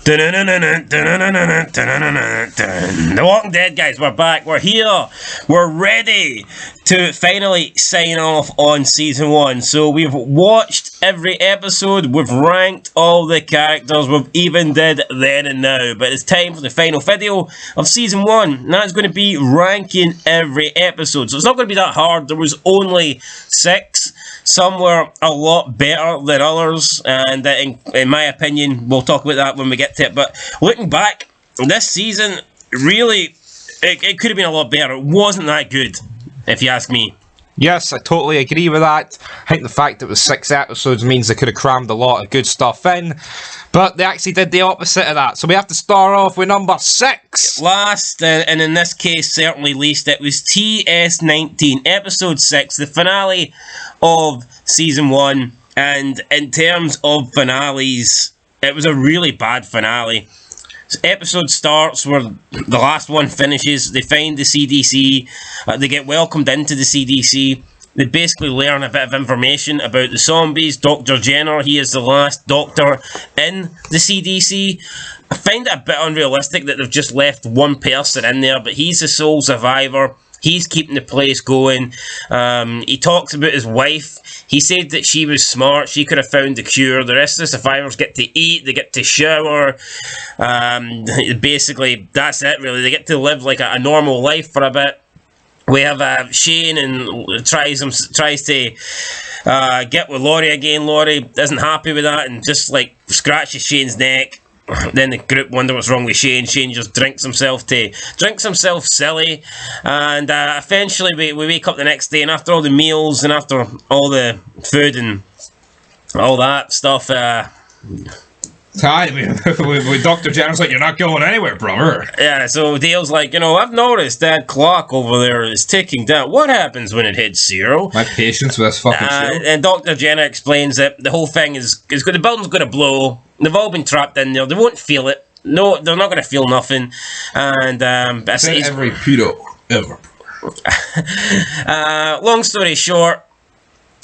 The Walking Dead, guys, we're back. We're here. We're ready to finally sign off on season 1. So we've watched every episode. We've ranked all the characters. We've even did Then and Now. But it's time for the final video of season 1. And that's going to be ranking every episode. So it's not going to be that hard. There was only 6. Some were a lot better than others, and in my opinion, we'll talk about that when we get to it. But looking back, this season, really, it could have been a lot better. It wasn't that good, if you ask me. Yes, I totally agree with that. I think the fact that it was 6 episodes means they could have crammed a lot of good stuff in, but they actually did the opposite of that. So we have to start off with number 6. Last, and in this case, certainly least, it was TS19, episode 6, the finale of season 1. And in terms of finales, it was a really bad finale. Episode starts where the last one finishes. They find the CDC. They get welcomed into the CDC. They basically learn a bit of information about the zombies. Dr. Jenner, he is the last doctor in the CDC. I find it a bit unrealistic that they've just left one person in there, but he's the sole survivor. He's keeping the place going. He talks about his wife. He said that she was smart. She could have found the cure. The rest of the survivors get to eat. They get to shower. Basically, that's it, really. They get to live like a normal life for a bit. We have Shane and tries to get with Laurie again. Laurie isn't happy with that and just like scratches Shane's neck. Then the group wonder what's wrong with Shane. Shane just drinks himself silly, and eventually we wake up the next day, and after all the meals and after all the food and all that stuff, With Dr. Jenner's like, you're not going anywhere, brother. Yeah, so Dale's like, I've noticed that clock over there is ticking down. What happens when it hits 0? My patience with this fucking show. And Dr. Jenner explains that the whole thing is the building's going to blow. They've all been trapped in there. They won't feel it. No, they're not going to feel nothing. And every pedo ever. Long story short,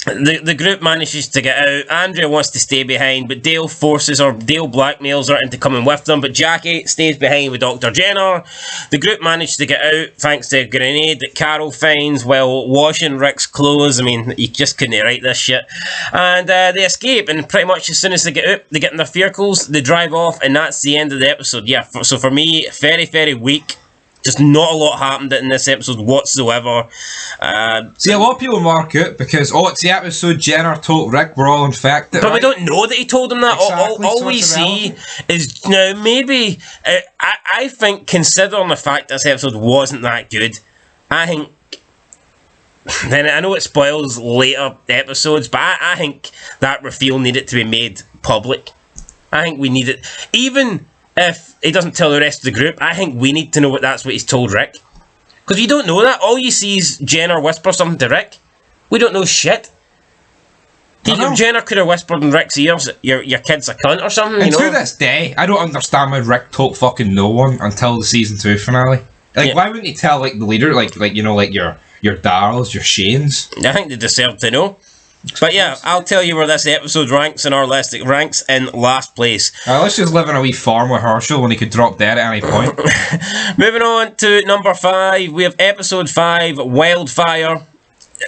the group manages to get out. Andrea wants to stay behind, but Dale blackmails her into coming with them. But Jackie stays behind with Dr. Jenner. The group managed to get out thanks to a grenade that Carol finds while washing Rick's clothes. I mean, you just couldn't write this shit. And they escape, and pretty much as soon as they get out, they get in their vehicles, they drive off, and that's the end of the episode. Yeah, so for me, very, very weak. Just not a lot happened in this episode whatsoever. See, a lot of people mark it because, it's the episode Jenner told Rick we're all infected. But right? we don't know that he told him that. Exactly, all we see is, maybe, I think, considering the fact this episode wasn't that good, I think, then I know it spoils later episodes, but I think that reveal needed to be made public. I think we need it. Even if he doesn't tell the rest of the group, I think we need to know that's what he's told Rick. Because you don't know that. All you see is Jenner whisper something to Rick. We don't know shit. Jenner could have whispered in Rick's ears, your kid's a cunt or something, And to this day, I don't understand why Rick told fucking no one until the season 2 finale. Why wouldn't he tell, the leader, your Darryls, your Shanes? I think they deserve to know. But yeah, I'll tell you where this episode ranks in our list. It ranks in last place. Let's just live in a wee farm with Herschel when he could drop dead at any point. Moving on to number 5, we have episode 5, Wildfire.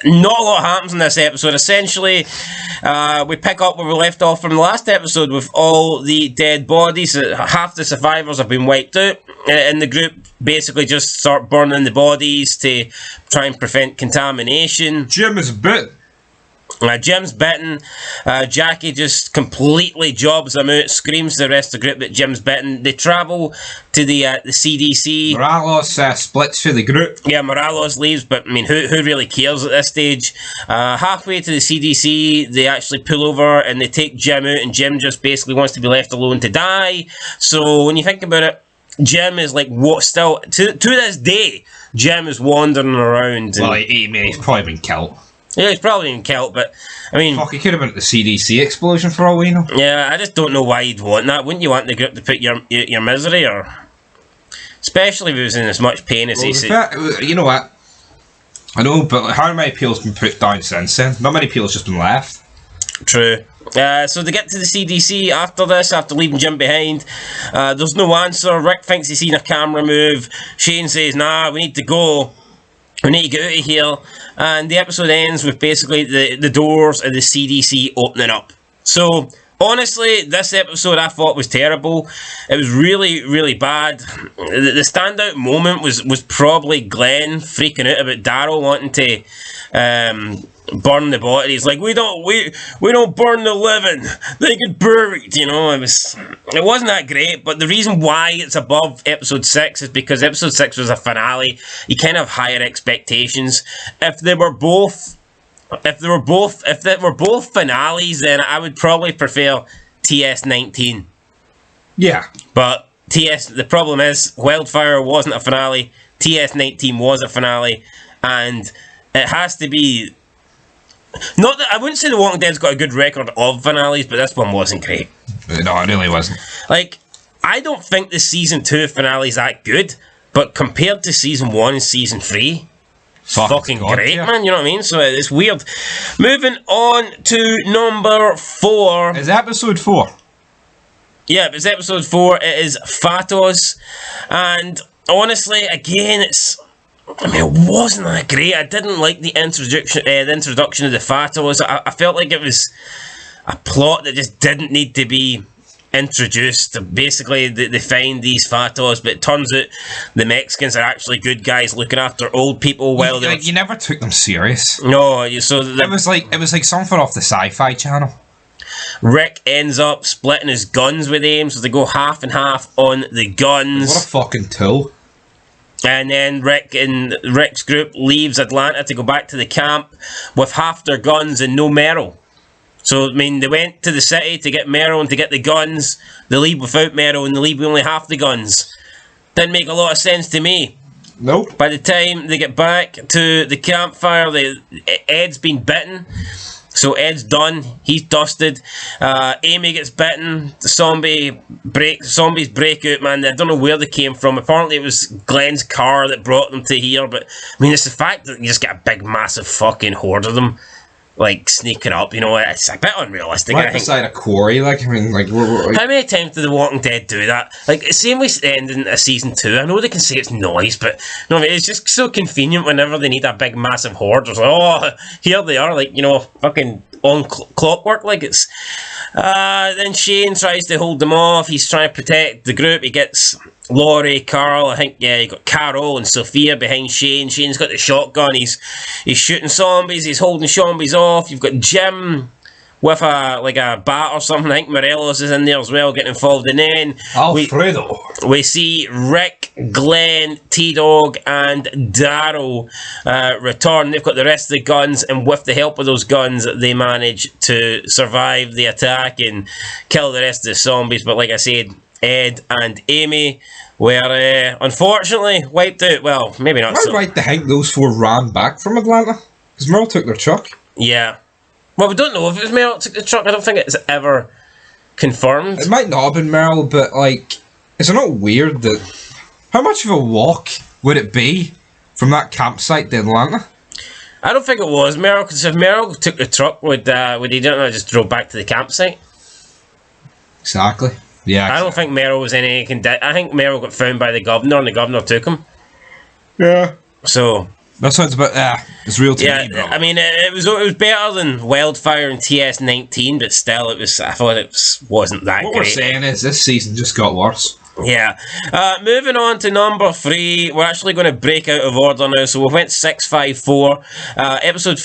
Not a lot happens in this episode. Essentially, we pick up where we left off from the last episode with all the dead bodies. Half the survivors have been wiped out, and the group basically just start burning the bodies to try and prevent contamination. Jim is bit. Jim's bitten. Jackie just completely jobs him out, screams to the rest of the group that Jim's bitten. They travel to the CDC. Moralos splits for the group. Yeah, Moralos leaves, but I mean, who really cares at this stage? Halfway to the CDC, they actually pull over and they take Jim out, and Jim just basically wants to be left alone to die. So when you think about it, Jim is like, what still, to this day, Jim is wandering around. Well, he's probably been killed. Yeah, he's probably been killed, but I mean, fuck, he could have been at the CDC explosion for all we know. Yeah, I just don't know why you'd want that. Wouldn't you want the group to put your misery, or especially if he was in as much pain as he said? You know what? I know, but how many people's been put down since then? Not many people's just been left. True. So they get to the CDC after this, after leaving Jim behind. There's no answer. Rick thinks he's seen a camera move. Shane says, nah, we need to go. We need to get out of here. And the episode ends with basically the doors of the CDC opening up. So, honestly, this episode I thought was terrible. It was really, really bad. The standout moment was probably Glenn freaking out about Daryl wanting to burn the body. He's like, we don't burn the living. They get buried. You know, it wasn't that great. But the reason why it's above episode 6 is because episode 6 was a finale. You kind of have higher expectations. If they were both finales, then I would probably prefer TS19. Yeah. But the problem is, Wildfire wasn't a finale. TS19 was a finale, and it has to be. Not that I wouldn't say The Walking Dead's got a good record of finales, but this one wasn't great. No, it really wasn't. Like, I don't think the season 2 finale is that good, but compared to season 1 and season 3. Fucking great, yeah. Man, you know what I mean? So it's weird. Moving on to number 4. It's episode 4. Yeah, it's episode 4. It is Phatos. And honestly, again, it wasn't that great. I didn't like the introduction of the Phatos. I felt like it was a plot that just didn't need to be introduced. Basically, they find these Phatos, but it turns out the Mexicans are actually good guys looking after old people. While you never took them serious. No, it was like something off the Sci-Fi Channel. Rick ends up splitting his guns with Ames, so they go half and half on the guns. What a fucking tool. And then Rick and Rick's group leaves Atlanta to go back to the camp with half their guns and no Meryl. So, I mean, they went to the city to get Meryl and to get the guns. They leave without Meryl and they leave with only half the guns. Didn't make a lot of sense to me. Nope. By the time they get back to the campfire, Ed's been bitten. So Ed's done. He's dusted. Amy gets bitten. The zombies break out, man. I don't know where they came from. Apparently it was Glenn's car that brought them to here. But, I mean, it's the fact that you just get a big, massive fucking horde of them, like, sneaking up, you know, it's a bit unrealistic. Right beside a quarry, like, I mean, like... How many times did The Walking Dead do that? Like, same with ending a season 2, I know they can say it's noise, but, no, it's just so convenient whenever they need a big, massive horde. It's like, oh, here they are, like, you know, fucking on clockwork, like it's... Then Shane tries to hold them off, he's trying to protect the group, he gets Laurie, Carl, I think, yeah, you got Carol and Sophia behind Shane. Shane's got the shotgun, he's shooting zombies, he's holding zombies off. You've got Jim with a bat or something. I think Morelos is in there as well, getting involved. And then Alfredo. We see Rick, Glenn, T-Dog, and Daryl return. They've got the rest of the guns, and with the help of those guns, they manage to survive the attack and kill the rest of the zombies. But like I said, Ed and Amy were unfortunately wiped out. Well, maybe not. Am I right to think those 4 ran back from Atlanta? Because Merle took their truck. Yeah. Well, we don't know if it was Merle that took the truck. I don't think it's ever confirmed. It might not have been Merle, but, like, is it not weird that... How much of a walk would it be from that campsite to Atlanta? I don't think it was Merle, because if Merle took the truck, would he just drove back to the campsite? Exactly. Yeah. I don't think Merle was in any condition. I think Merle got found by the governor, and the governor took him. Yeah. So... That sounds about it's real to me, bro. I mean, it was better than Wildfire and TS19, but still, I thought it wasn't that great. What we're saying is this season just got worse. Yeah. Moving on to number 3, we're actually going to break out of order now. So we went 6, 5, 4. Episode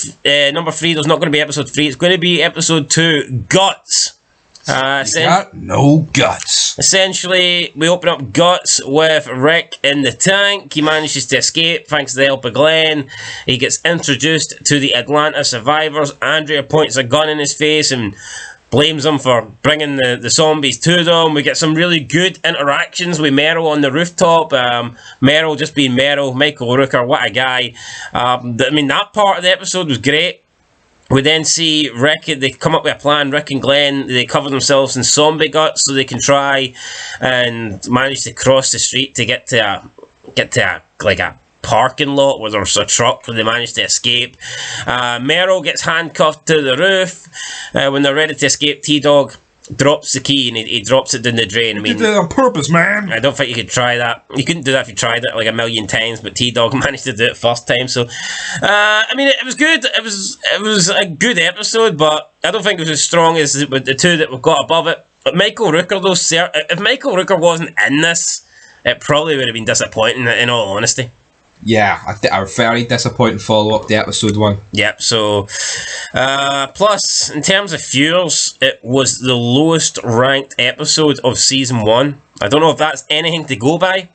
number 3. There's not going to be episode 3. It's going to be episode 2. Guts. Got no guts. Essentially, we open up Guts with Rick in the tank. He manages to escape thanks to the help of Glenn. He gets introduced to the Atlanta survivors. Andrea points a gun in his face and blames him for bringing the zombies to them. We get some really good interactions with Meryl on the rooftop. Meryl just being Meryl. Michael Rooker, what a guy. I mean, that part of the episode was great. We then see Rick, they come up with a plan, Rick and Glenn, they cover themselves in zombie guts so they can try and manage to cross the street to get to a parking lot where there's a truck where they managed to escape. Meryl gets handcuffed to the roof. When they're ready to escape, T-Dog drops the key and he drops it down the drain. I mean, you did it on purpose, man. I don't think you could try that. You couldn't do that if you tried it like a million times, but T-Dog managed to do it first time. So, I mean, it was good. It was a good episode, but I don't think it was as strong as the two that we've got above it. But Michael Rooker, though, if Michael Rooker wasn't in this, it probably would have been disappointing, in all honesty. Yeah, a very disappointing follow-up to episode 1. Yep, so... plus, in terms of viewers, it was the lowest ranked episode of Season 1. I don't know if that's anything to go by.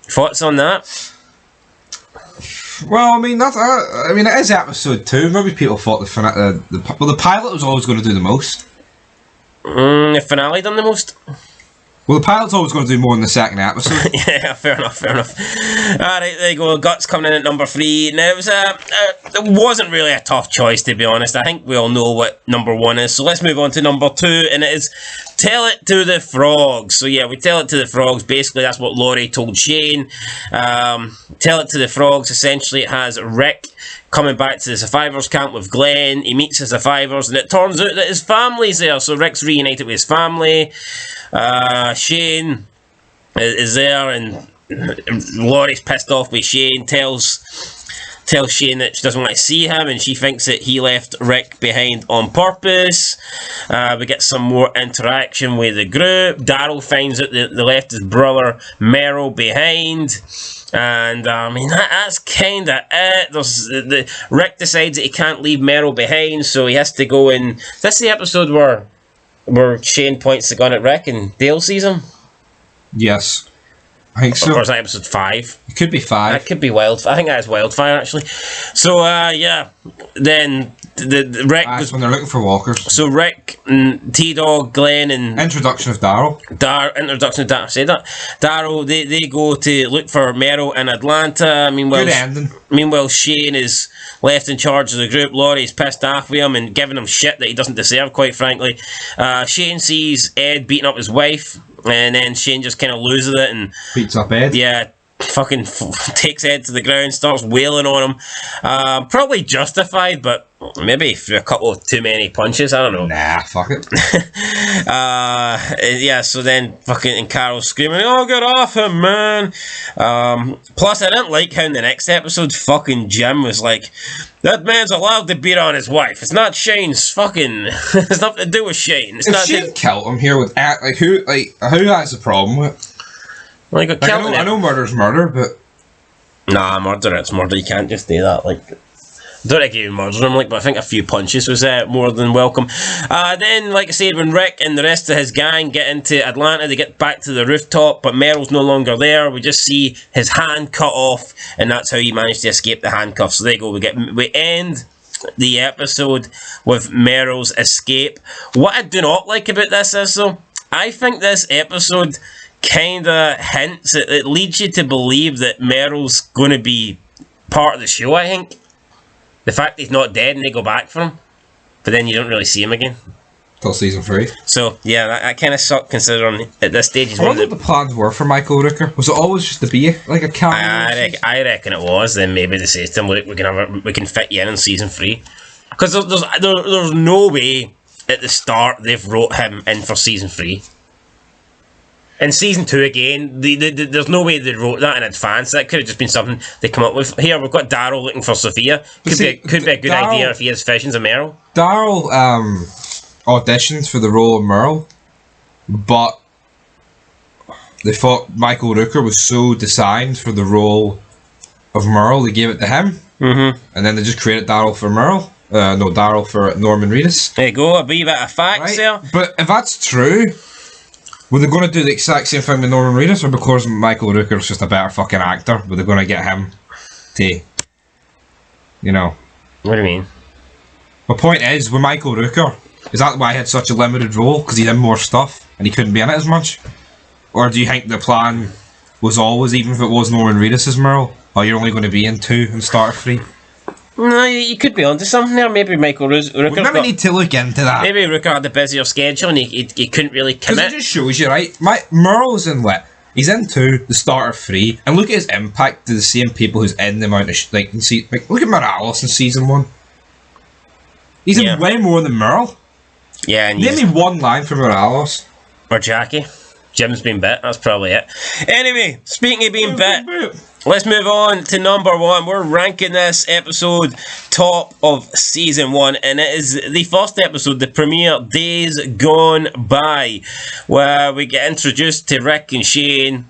Thoughts on that? Well, I mean, it is episode 2. Maybe people thought the pilot was always going to do the most. The finale done the most? Well, the pilot's always going to do more in the second episode. Yeah, fair enough. Alright, there you go. Guts coming in at number 3. Now, it wasn't really a tough choice, to be honest. I think we all know what number 1 is. So let's move on to number 2, and it is Tell It to the Frogs. So yeah, we tell it to the frogs. Basically, that's what Laurie told Shane. Tell It to the Frogs. Essentially, it has Rick coming back to the survivors camp with Glenn. He meets the survivors, and it turns out that his family's there. So Rick's reunited with his family. Shane is there, and Laurie's pissed off with Shane. Tells Shane that she doesn't want to see him, and she thinks that he left Rick behind on purpose. We get some more interaction with the group. Daryl finds out that they left his brother Meryl behind. And I mean, that's kind of it. Rick decides that he can't leave Meryl behind, so he has to go in. That's the episode where Shane points the gun at Rick and Dale sees him. Yes, I think so. Or is that episode 5? It could be 5. That could be Wildfire. I think that is Wildfire, actually. So, yeah. Then the Rick That's when they're looking for walkers. So Rick and T-Dog, Glenn, and introduction of Daryl. Introduction of Daryl. I said that. Daryl. They go to look for Meryl in Atlanta. Good ending. Meanwhile, Shane is left in charge of the group. Laurie's pissed off with him and giving him shit that he doesn't deserve, quite frankly. Shane sees Ed beating up his wife, and then Shane just kind of loses it and beats up Ed. Yeah. Fucking takes Ed to the ground, starts wailing on him. Probably justified, but maybe for a couple of too many punches. I don't know. Nah, fuck it. Yeah, so then fucking and Carol's screaming, "Oh, get off him, man!" Plus, I didn't like how in the next episode, fucking Jim was like, "That man's allowed to beat on his wife. It's not Shane's fucking. It's nothing to do with Shane. It's not." Shane killed him here with who has the problem with? I know murder's murder, but nah, murder, it's murder. You can't just do that. Like, I don't think he murdered him, but I think a few punches was more than welcome. Then, like I said, when Rick and the rest of his gang get into Atlanta, they get back to the rooftop, but Meryl's no longer there. We just see his hand cut off, and that's how he managed to escape the handcuffs. So there you go. We end the episode with Meryl's escape. What I do not like about this is, though, I think this episode kinda hints, it leads you to believe that Meryl's going to be part of the show. I think the fact he's not dead and they go back for him, but then you don't really see him again till season 3. So yeah, that kind of sucked, considering at this stage he's I wonder what the plans were for Michael Rooker. Was it always just to be like a cameo? I reckon it was. Then maybe they say to him, "Look, we can fit you in season 3," because there's no way at the start they've wrote him in for season 3. In season 2 again, there's no way they wrote that in advance. That could have just been something they come up with. Here we've got Daryl looking for Sophia. Could be a good idea if he has visions of Meryl. Daryl auditioned for the role of Meryl, but they thought Michael Rooker was so designed for the role of Meryl, they gave it to him. Mm-hmm. And then they just created Daryl for Meryl. Daryl for Norman Reedus. There you go, a wee bit of facts there. But if that's true, were they going to do the exact same thing with Norman Reedus, or because Michael Rooker's just a better fucking actor, were they going to get him to, you know? What do you mean? My point is, with Michael Rooker, is that why he had such a limited role? Because he did more stuff and he couldn't be in it as much? Or do you think the plan was always, even if it was Norman Reedus as Meryl, oh, you're only going to be in 2 and start 3? No, you could be onto something there. Maybe Michael Rooker. We maybe need to look into that. Maybe Rooker had a busier schedule and he couldn't really commit. Because it just shows you, right? Meryl's in what? He's in 2, the start of 3, and look at his impact to the same people who's in the amount of like, you see, like look at Morales in season 1. He's in way more than Merle. Yeah, and name me one line from Morales. Or Jackie. Jim's been bit, that's probably it. Anyway, speaking of being bit, let's move on to number 1. We're ranking this episode top of season 1, and it is the first episode, the premiere, Days Gone By, where we get introduced to Rick and Shane.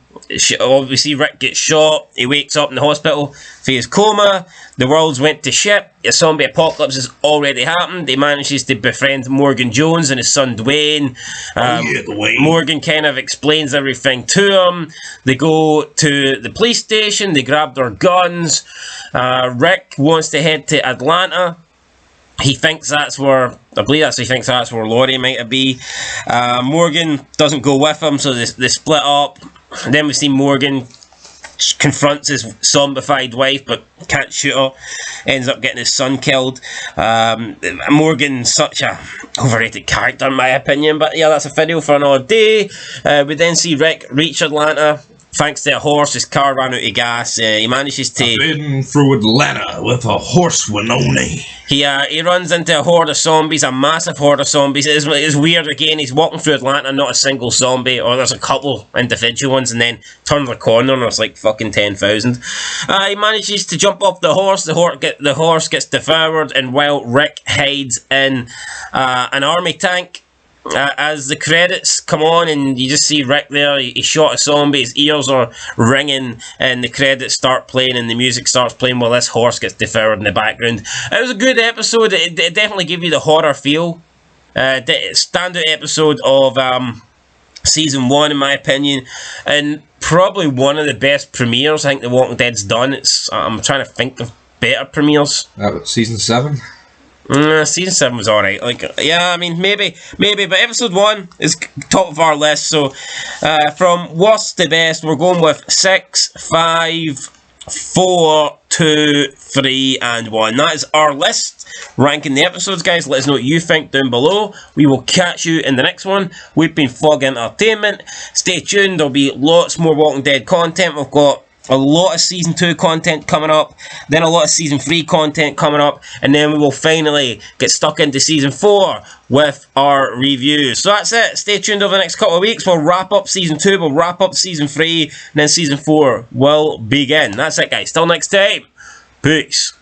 Obviously, Rick gets shot. He wakes up in the hospital for his coma. The world's went to shit. A zombie apocalypse has already happened. He manages to befriend Morgan Jones and his son Dwayne. Dwayne. Morgan kind of explains everything to him. They go to the police station. They grab their guns. Rick wants to head to Atlanta. He thinks that's where, I believe he thinks that's where Laurie might be. Morgan doesn't go with him, so they split up. And then we see Morgan confronts his zombified wife, but can't shoot her. Ends up getting his son killed. Morgan's such a overrated character in my opinion, but yeah, that's a video for another day. We then see Rick reach Atlanta. Thanks to a horse, his car ran out of gas. He manages to... I've been through Atlanta with a horse, Winoni. He runs into a horde of zombies, a massive horde of zombies. It's weird again, he's walking through Atlanta, not a single zombie, or there's a couple individual ones, and then turns the corner and there's like fucking 10,000. He manages to jump off the horse, the horse gets devoured, and while Rick hides in an army tank, as the credits come on and you just see Rick there, he shot a zombie, his ears are ringing, and the credits start playing and the music starts playing while this horse gets devoured in the background. It was a good episode. It definitely gave you the horror feel. Standout episode of season 1 in my opinion, and probably one of the best premieres I think The Walking Dead's done. I'm trying to think of better premieres. Season 7? Season 7 was alright. Like, yeah, I mean, maybe, but episode 1 is top of our list. So, from worst to best, we're going with 6, 5, 4, 2, 3, and 1. That is our list, ranking the episodes, guys. Let us know what you think down below. We will catch you in the next one. We've been Fog Entertainment. Stay tuned. There'll be lots more Walking Dead content. We've got a lot of Season 2 content coming up, then a lot of Season 3 content coming up, and then we will finally get stuck into Season 4 with our reviews. So that's it. Stay tuned over the next couple of weeks. We'll wrap up Season 2, we'll wrap up Season 3, and then Season 4 will begin. That's it, guys. Till next time. Peace.